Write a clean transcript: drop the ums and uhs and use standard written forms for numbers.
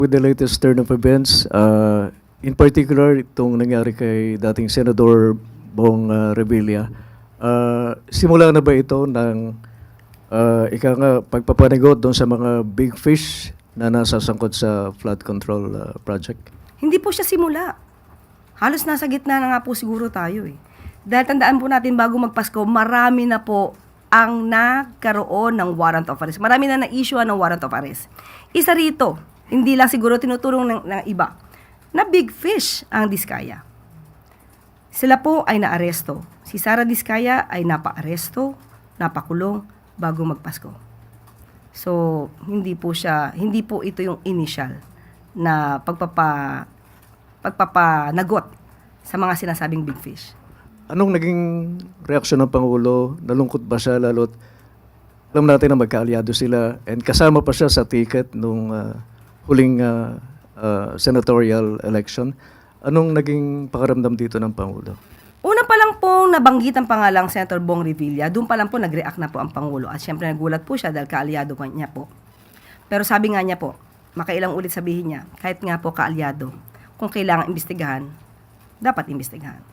With the latest turn of events, in particular, itong nangyari kay dating Senador Bong Revilla, simula na ba ito ng ika nga pagpapanigot doon sa mga big fish na nasasangkot sa flood control project? Hindi po siya simula. Halos nasa gitna na nga po siguro tayo eh. Dahil tandaan po natin bago magpasko, marami na po ang nagkaroon ng warrant of arrest. Marami na na-issue ng warrant of arrest. Isa rito, hindi lang siguro tinutulong ng iba, na big fish ang Diskaya. Sila po ay naaresto. Si Sara Diskaya ay napa-aresto, napakulong bago magpasko. So, hindi po ito yung initial na pagpapanagot sa mga sinasabing big fish. Anong naging reaksyon ng Pangulo? Nalungkot ba siya lalo't alam natin na magkaalyado sila and kasama pa siya sa ticket nung huling senatorial election. Anong naging pakaramdam dito ng Pangulo? Una pa lang po nabanggit ang pangalang Senator Bong Revilla, doon pa lang po nag-react na po ang Pangulo at syempre nagulat po siya dahil kaalyado niya po. Pero sabi nga niya po, makailang ulit sabihin niya, kahit nga po kaalyado, kung kailangan imbestigahan, dapat imbestigahan.